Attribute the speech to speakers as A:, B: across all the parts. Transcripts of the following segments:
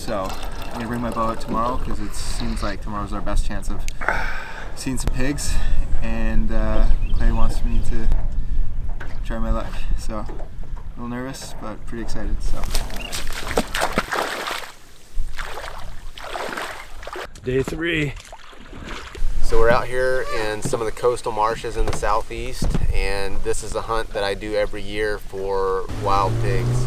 A: so I'm gonna bring my bow out tomorrow because it seems like tomorrow's our best chance of seeing some pigs, and Clay wants me to try my luck. So a little nervous, but pretty excited. So.
B: Day 3.
C: So we're out here in some of the coastal marshes in the southeast, and this is a hunt that I do every year for wild pigs.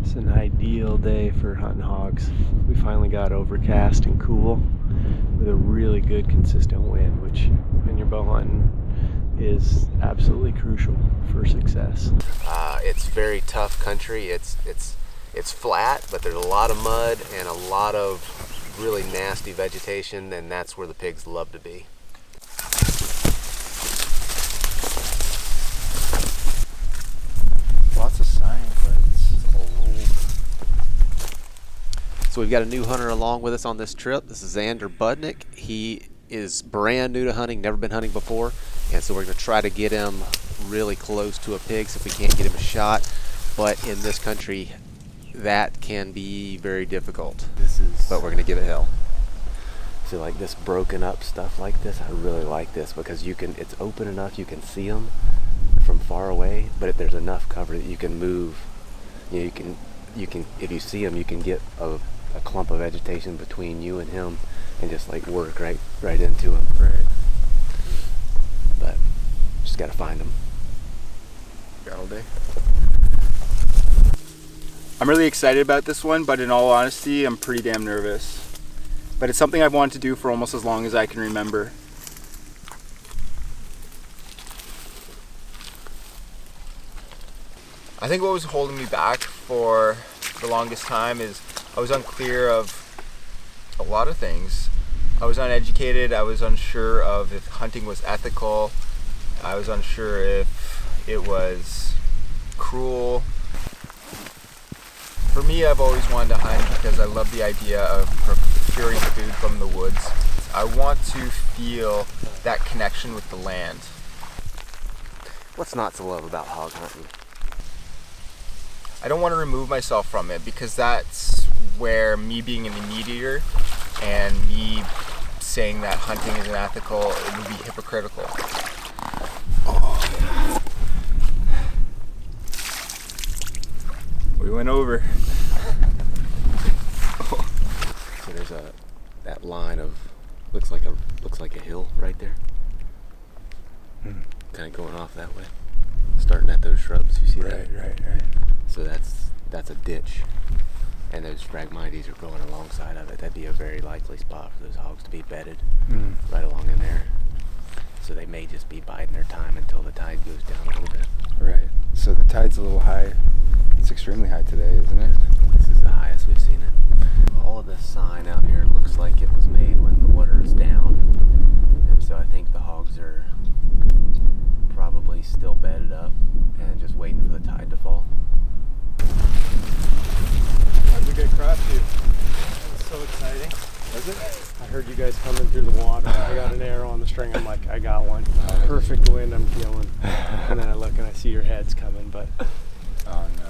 B: It's an ideal day for hunting hogs. We finally got overcast and cool with a really good consistent wind, which when you're bow hunting is absolutely crucial for success.
C: It's very tough country. It's flat, but there's a lot of mud and a lot of really nasty vegetation, and that's where the pigs love to be.
A: Lots of sign, but it's old.
C: So we've got a new hunter along with us on this trip. This is Xander Budnick. He is brand new to hunting, never been hunting before, and so we're going to try to get him really close to a pig so if we can't get him a shot. But in this country, that can be very difficult. But we're going to give it hell. So like this broken up stuff like this, I really like this because it's open enough, you can see them from far away, but there's enough cover that you can move. You can if you see him, you can get a clump of vegetation between you and him and just like work right into him.
A: Right.
C: But just gotta find him.
A: Got all day. I'm really excited about this one, but in all honesty, I'm pretty damn nervous. But it's something I've wanted to do for almost as long as I can remember. I think what was holding me back for the longest time is I was unclear of a lot of things. I was uneducated, I was unsure of if hunting was ethical, I was unsure if it was cruel. For me, I've always wanted to hunt because I love the idea of procuring food from the woods. I want to feel that connection with the land.
C: What's not to love about hog hunting?
A: I don't want to remove myself from it because that's where me being an meat eater and me saying that hunting is unethical, it would be hypocritical. Oh. We went over.
C: So there's that line of looks like a hill right there. Kind of going off that way, starting at those shrubs. You see that?
A: Right.
C: So that's a ditch, and those phragmites are growing alongside of it. That'd be a very likely spot for those hogs to be bedded right along in there. So they may just be biding their time until the tide goes down a little bit.
D: Right. So the tide's a little high. It's extremely high today, isn't it?
C: This is the highest we've seen it. All of this sign out here looks like it was made when the water is down, and so I think the hogs are probably still bedded up and just waiting for the tide to fall.
A: How'd we get across here?
B: That was so exciting.
A: Was it?
B: I heard you guys coming through the water. I got an arrow on the string. I'm like, I got one. Perfect wind I'm feeling. And then I look and I see your heads coming, but
D: Oh no.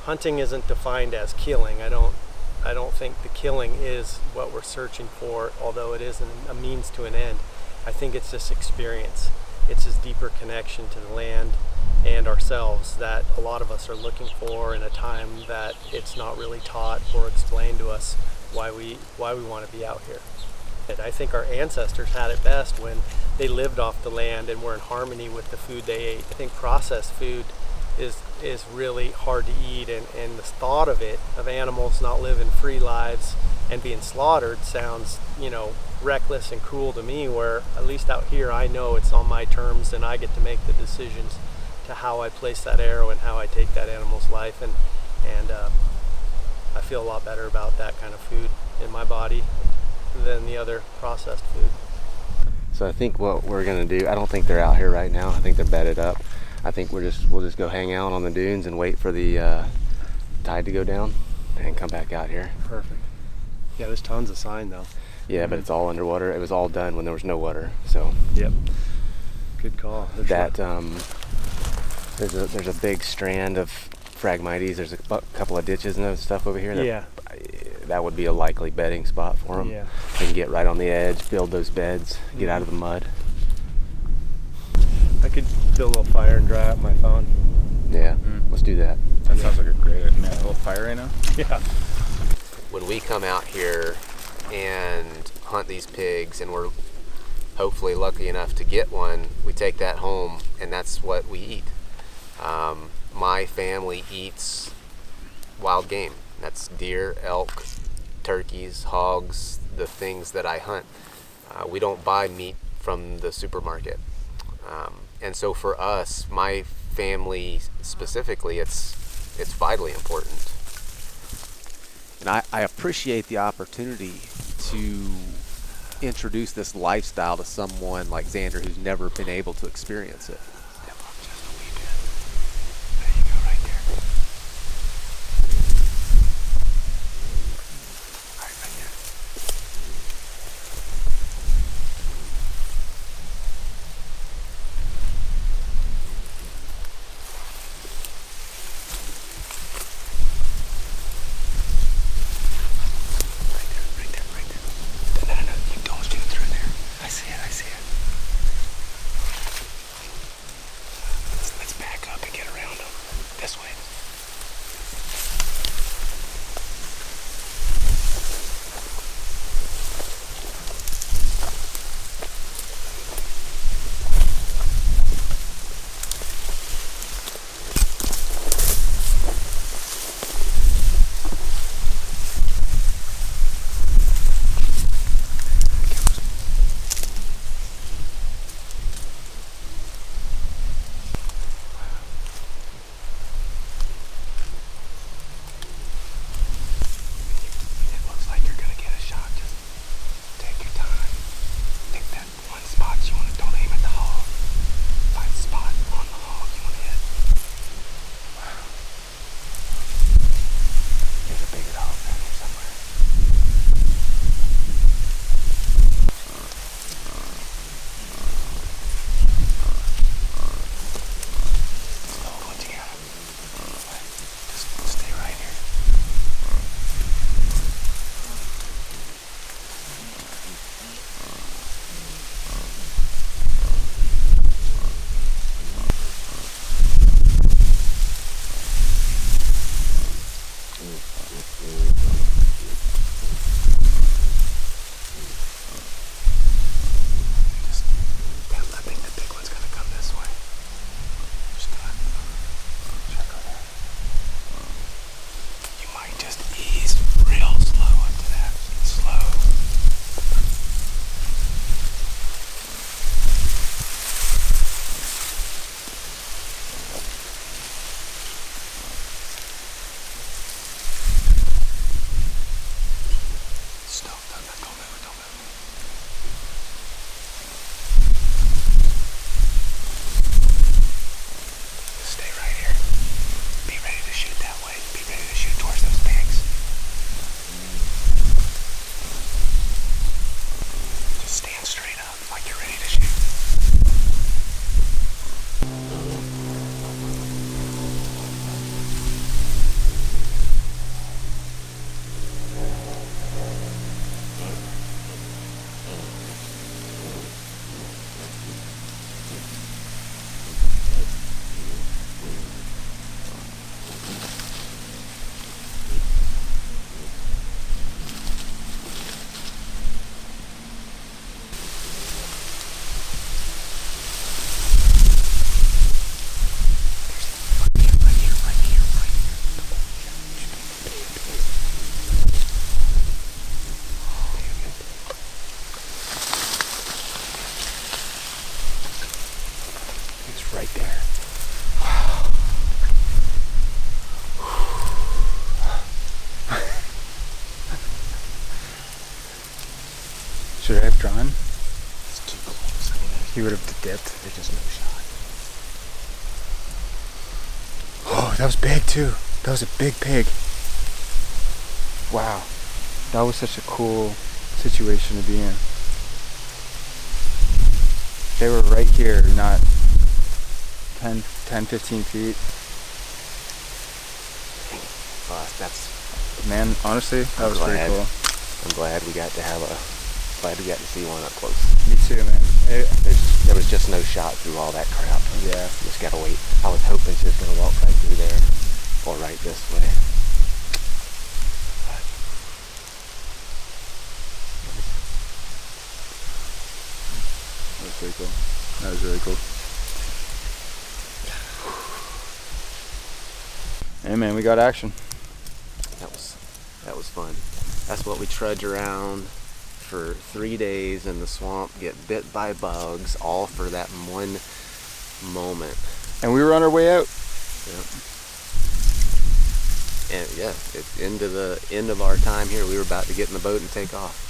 B: hunting isn't defined as killing. I don't think the killing is what we're searching for, although it is a means to an end. I think it's this experience. It's this deeper connection to the land and ourselves that a lot of us are looking for in a time that it's not really taught or explained to us why we want to be out here. And I think our ancestors had it best when they lived off the land and were in harmony with the food they ate. I think processed food is really hard to eat, and the thought of it, of animals not living free lives and being slaughtered, sounds, reckless and cruel to me, where at least out here I know it's on my terms and I get to make the decisions to how I place that arrow and how I take that animal's life, and I feel a lot better about that kind of food in my body than the other processed food.
C: So I think what we're gonna do, I don't think they're out here right now. I think they're bedded up. I think we'll just go hang out on the dunes and wait for the tide to go down. and come back out here.
B: Perfect. Yeah, there's tons of sign though.
C: Yeah, but it's all underwater. It was all done when there was no water. So
B: Yep. Good call.
C: that there's a big strand of Phragmites. There's a couple of ditches and stuff over here.
B: Yeah.
C: That would be a likely bedding spot for them.
B: Yeah.
C: They can get right on the edge, build those beds, get out of the mud.
B: I could build a little fire and dry out my phone.
C: Yeah, let's do that.
D: That sounds like a great idea. Man, a little fire right now?
B: Yeah.
C: When we come out here and hunt these pigs, and we're hopefully lucky enough to get one, we take that home and that's what we eat. My family eats wild game. That's deer, elk, turkeys, hogs, the things that I hunt. We don't buy meat from the supermarket. And so for us, my family specifically, it's vitally important. And I appreciate the opportunity to introduce this lifestyle to someone like Xander who's never been able to experience it.
D: Should I have drawn?
B: It's too close. I mean,
D: He would have dipped.
B: there's just no shot.
D: Oh, that was big too. That was a big pig. Wow, that was such a cool situation to be in. They were right here, not 10, 15 feet.
C: Well, that's
D: Man, honestly, that was pretty cool.
C: I'm glad we got to see one up close.
D: Me too, man.
C: There was just no shot through all that crap.
D: Yeah.
C: Just gotta wait. I was hoping she was gonna walk right through there, or right this way.
D: That was pretty cool. That was really cool. Hey man, we got action.
C: That was fun. That's what we trudge around for 3 days in the swamp, get bit by bugs, all for that one moment.
D: And we were on our way out.
C: Yep. And yeah, it's into the end of our time here. We were about to get in the boat and take off.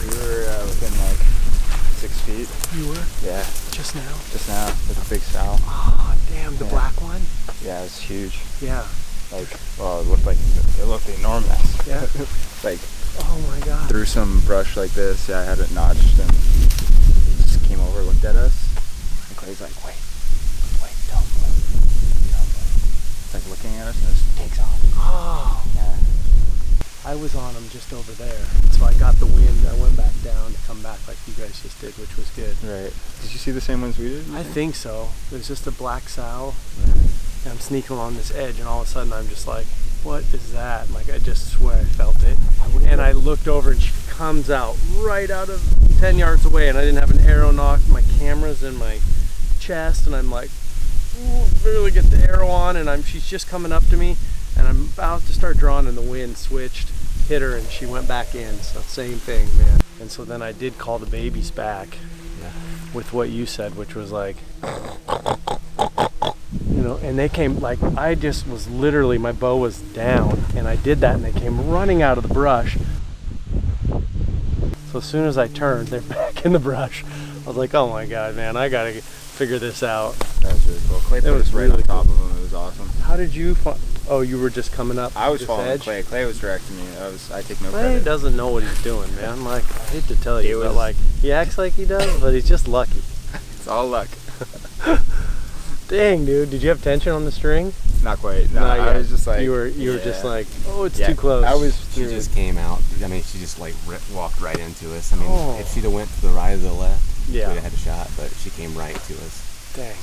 D: We were within like 6 feet.
B: You were?
D: Yeah,
B: Just now?
D: just now with a big sow.
B: Oh, damn, the
D: Yeah.
B: black one?
D: Yeah, it was huge.
B: Yeah.
D: Like, well, it looked enormous.
B: Yeah.
D: Like,
B: Oh my god.
D: through some brush like this, yeah, I had it notched, and he just came over, looked at us, and Clay's like, wait, don't move. It's like looking at us and just takes off.
B: Oh.
D: Yeah.
B: I was on them just over there. So I got the wind. I went back down to come back like you guys just did, which was good.
D: Right. Did you see the same ones we did?
B: I think so. It was just a black sow. And I'm sneaking along this edge, and all of a sudden I'm just like, what is that? Like, I just swear I felt it. And I looked over, and she comes out right out of 10 yards away, and I didn't have an arrow nock. My camera's in my chest, and I'm like, ooh, barely get the arrow on, and she's just coming up to me, and I'm about to start drawing, and the wind switched, hit her, and she went back in. So same thing, man. And so then I did call the babies back with what you said, which was like, you know, and they came, like, I just was literally, my bow was down, and I did that, and they came running out of the brush. So as soon as I turned, they're back in the brush. I was like, oh my god, man, I gotta figure this out.
D: That was really cool. Clay put us right on top of him. It was awesome.
B: How did you oh, you were just coming up
D: I was
B: this
D: following
B: edge?
D: Clay. Clay was directing me. I take no
B: Clay
D: credit.
B: doesn't know what he's doing, man. Like, I hate to tell you,
D: It
B: but
D: was-
B: like, he acts like he does, but he's just lucky.
D: It's all luck.
B: Dang, dude, did you have tension on the string?
D: Not quite. No,
B: Not
D: I
B: yet.
D: was just like,
B: You were just
D: yeah.
B: like, oh, it's
D: Yeah,
B: too close.
D: I was
C: She
D: through.
C: just came out. I mean, she just like walked right into us. I mean,
B: Oh.
C: if she'd have went to the right or the left,
B: Yeah.
C: we'd have had a shot. But she came right to us.
B: Dang.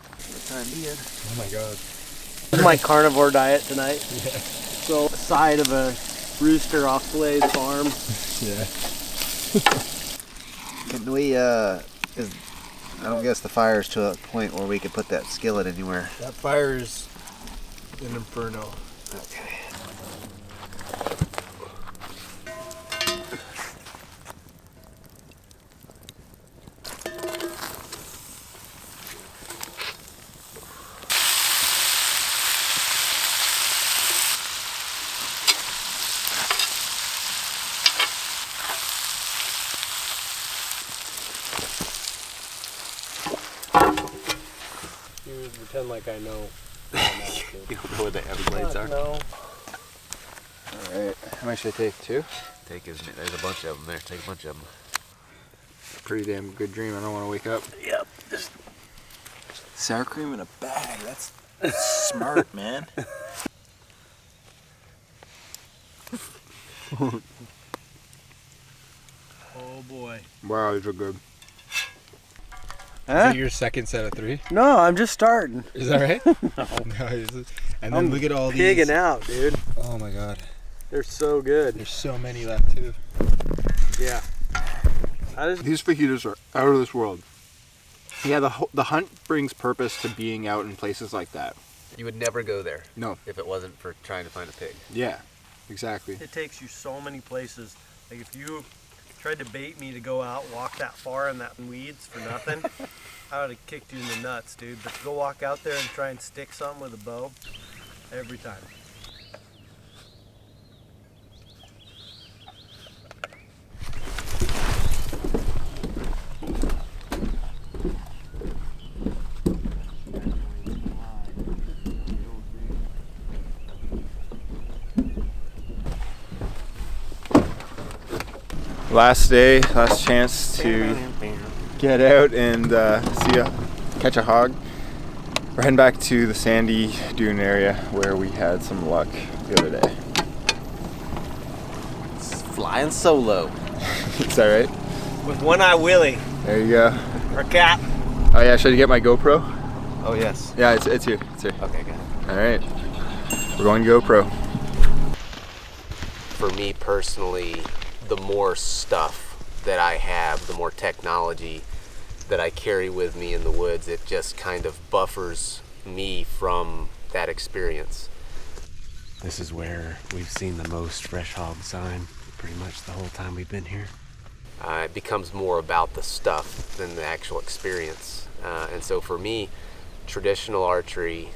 D: Oh my god.
B: This is my carnivore diet tonight. Yeah. So, a side of a rooster off Blaze Farm.
D: Yeah.
E: Can we, I don't guess the fire's to a point where we could put that skillet anywhere.
A: That fire's an inferno.
E: Okay.
B: You pretend like I know.
C: You don't know where the Everglades are?
B: No.
D: Alright. How much should I take? 2?
C: There's a bunch of them there. Take a bunch of them.
D: Pretty damn good dream. I don't want to wake up.
B: Yep.
A: Sour cream in a bag. That's smart, man.
B: Oh boy.
D: Wow, these are good.
F: Is that your second set of 3?
B: No, I'm just starting.
F: Is that right? No. And then look at all these.
B: Pigging out, dude.
F: Oh my god.
B: They're so good.
F: There's so many left too.
B: Yeah.
D: These fajitas are out of this world. Yeah, the hunt brings purpose to being out in places like that.
C: You would never go there.
D: No.
C: If it wasn't for trying to find a pig.
D: Yeah, exactly.
B: It takes you so many places. Like, if you tried to bait me to go out, walk that far in that weeds for nothing, I would have kicked you in the nuts, dude. But to go walk out there and try and stick something with a bow, every time.
A: Last day, last chance to get out and catch a hog. We're heading back to the sandy dune area where we had some luck the other day.
C: It's flying solo.
A: Is that right?
B: With One Eye Willie.
A: There you go.
B: Our cat.
A: Oh yeah, should I get my GoPro?
C: Oh yes.
A: Yeah, it's here. It's here.
C: Okay, good.
A: All right, we're going GoPro.
C: For me personally, the more stuff that I have, the more technology that I carry with me in the woods, it just kind of buffers me from that experience. This is where we've seen the most fresh hog sign pretty much the whole time we've been here. It becomes more about the stuff than the actual experience. And so for me, traditional archery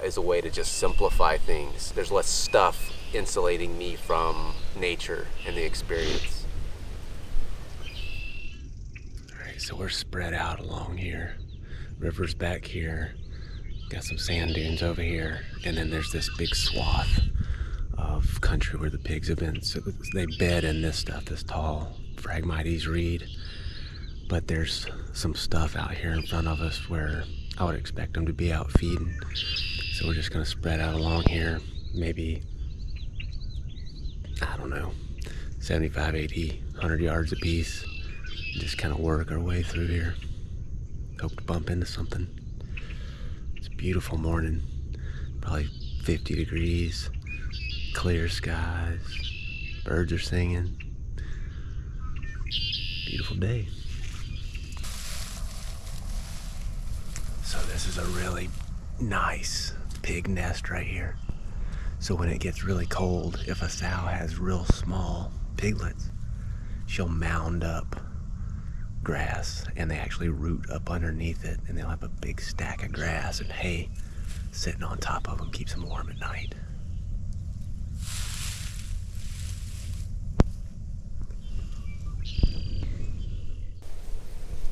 C: is a way to just simplify things. There's less stuff insulating me from nature and the experience. All right, so we're spread out along here. River's back here. Got some sand dunes over here. And then there's this big swath of country where the pigs have been. So they bed in this stuff, this tall Phragmites reed. But there's some stuff out here in front of us where I would expect them to be out feeding. So we're just gonna spread out along here, maybe, I don't know, 75, 80, 100 yards a piece. Just kind of work our way through here. Hope to bump into something. It's a beautiful morning, probably 50 degrees, clear skies, birds are singing. Beautiful day. So this is a really nice pig nest right here. So when it gets really cold, if a sow has real small piglets, she'll mound up grass and they actually root up underneath it, and they'll have a big stack of grass and hay sitting on top of them, keeps them warm at night.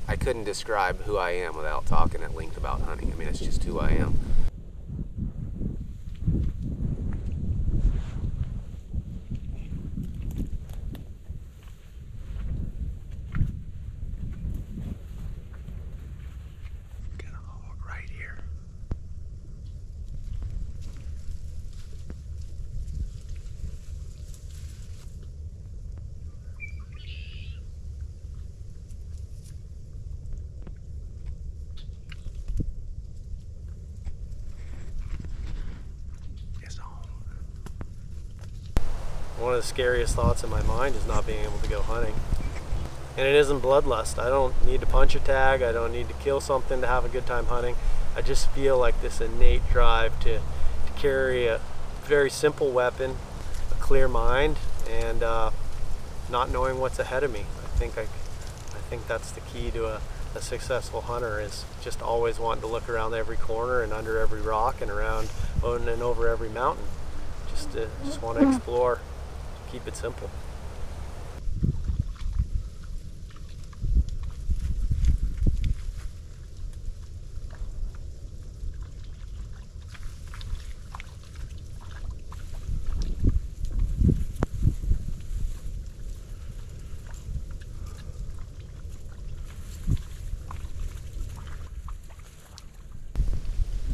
C: I couldn't describe who I am without talking at length about hunting. I mean, it's just who I am. Got a hog right here.
B: One of the scariest thoughts in my mind is not being able to go hunting. And it isn't bloodlust. I don't need to punch a tag. I don't need to kill something to have a good time hunting. I just feel like this innate drive to carry a very simple weapon, a clear mind, and not knowing what's ahead of me. I think that's the key to a successful hunter, is just always wanting to look around every corner and under every rock and around and over every mountain. Just want to explore. Keep it simple.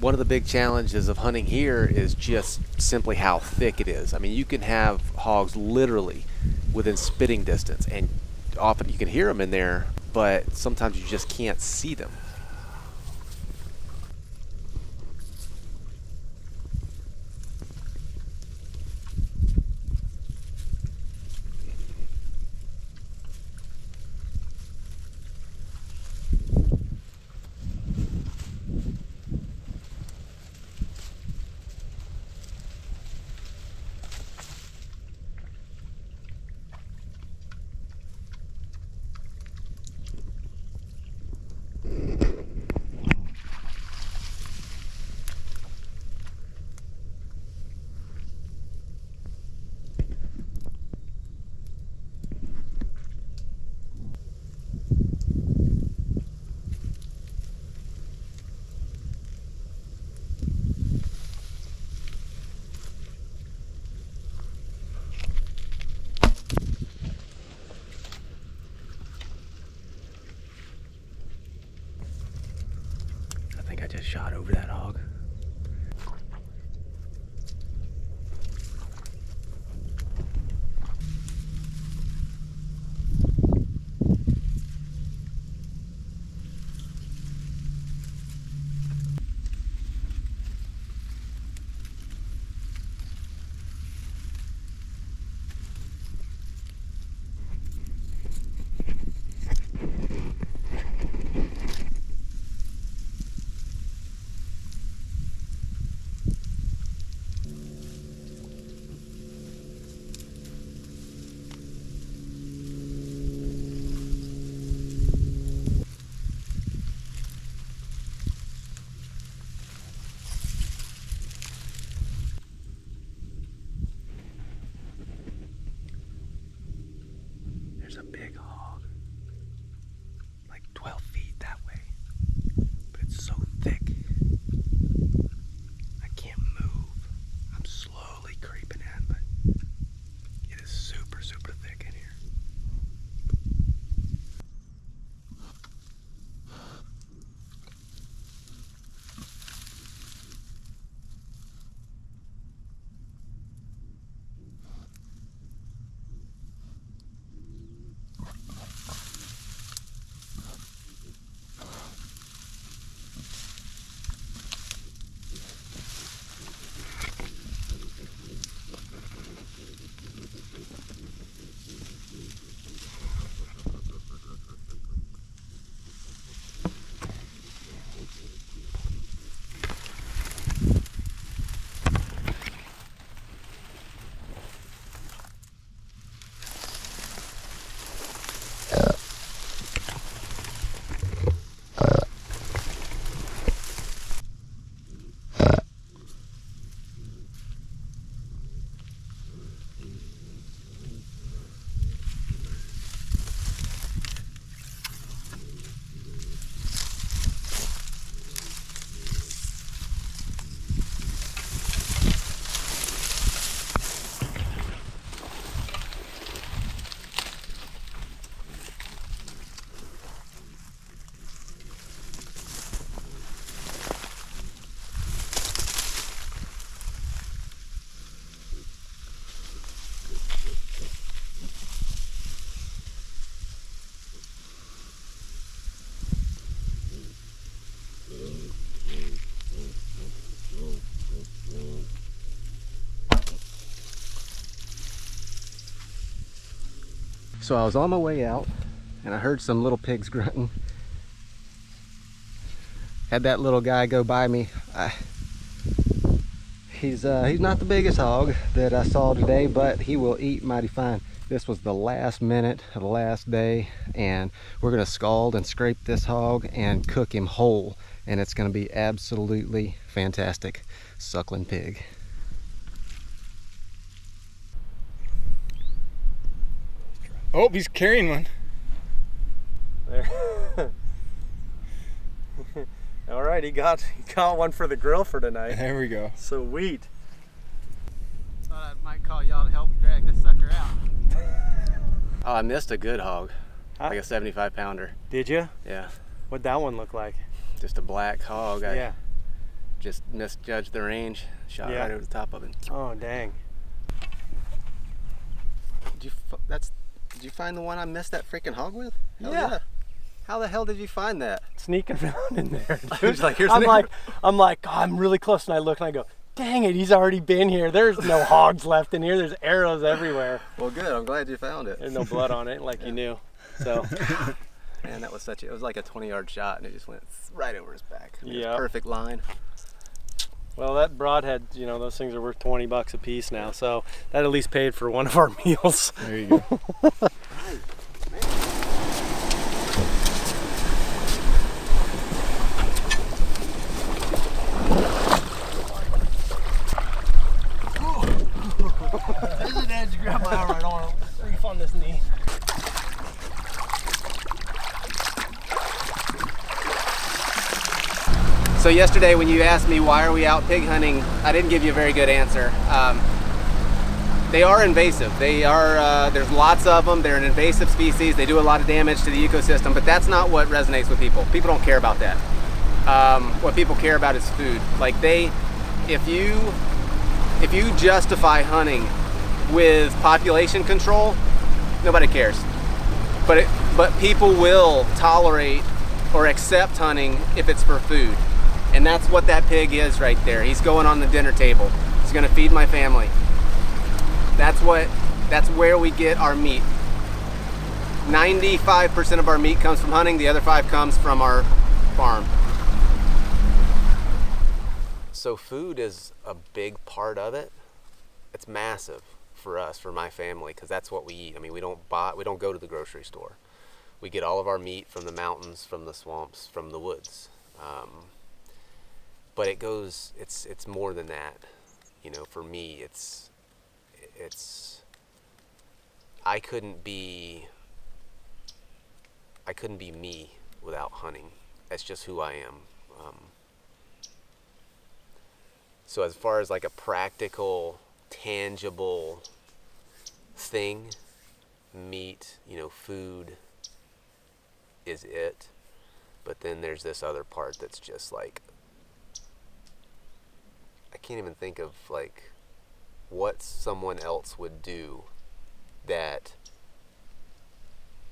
C: One of the big challenges of hunting here is just simply how thick it is. I mean, you can have hogs literally within spitting distance, and often you can hear them in there, but sometimes you just can't see them. shot over that hog. There's a big hog, like 12 feet that way, but it's so thick. I can't move. I'm slowly creeping in, but it is super, super thick in here. So I was on my way out and I heard some little pigs grunting. Had that little guy go by me. He's not the biggest hog that I saw today, but he will eat mighty fine. This was the last minute of the last day, and we're gonna scald and scrape this hog and cook him whole, and it's gonna be absolutely fantastic. Suckling pig.
F: Oh, he's carrying one.
B: There. All right, he got one for the grill for tonight.
F: There we go.
B: Sweet.
C: Thought I might call y'all to help drag this sucker out. Oh, I missed a good hog. Like a 75 pounder.
B: Did you?
C: Yeah.
B: What'd that one look like?
C: Just a black hog. I
B: Yeah.
C: just misjudged the range. Shot right over the top of it.
B: Oh, dang.
C: Did you find the one I missed that freaking hog with? Hell
B: Yeah.
C: How the hell did you find that?
B: Sneaking around in there.
C: He's like, here's
B: I'm like, oh, I'm really close, and I look and I go, dang it, he's already been here. There's no hogs left in here. There's arrows everywhere.
C: Well, good. I'm glad you found it.
B: There's no blood on it, like you knew. So.
C: Man, that was it was like a 20-yard shot, and it just went right over his back. I mean, it was
B: Yeah.
C: perfect line.
B: Well, that broadhead, you know, those things are worth 20 bucks a piece now, so that at least paid for one of our meals.
F: There you go.
B: There's an edge to grab my arm. I don't want to reef on this knee.
C: So yesterday when you asked me why are we out pig hunting, I didn't give you a very good answer. They are invasive. They are, there's lots of them. They're an invasive species. They do a lot of damage to the ecosystem, but that's not what resonates with people. People don't care about that. what people care about is food. Like if you justify hunting with population control, nobody cares. But people will tolerate or accept hunting if it's for food. And that's what that pig is right there. He's going on the dinner table. He's gonna feed my family. That's where we get our meat. 95% of our meat comes from hunting, the other 5 comes from our farm. So food is a big part of it. It's massive for us, for my family, because that's what we eat. I mean, we don't go to the grocery store. We get all of our meat from the mountains, from the swamps, from the woods. But it's more than that. You know, for me, I couldn't be me without hunting. That's just who I am. So as far as like a practical, tangible thing, meat, food is it. But then there's this other part that's just like, I can't even think of like what someone else would do that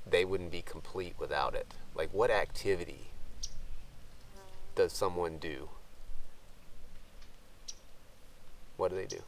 C: they wouldn't be complete without it. Like, what activity does someone do? What do they do?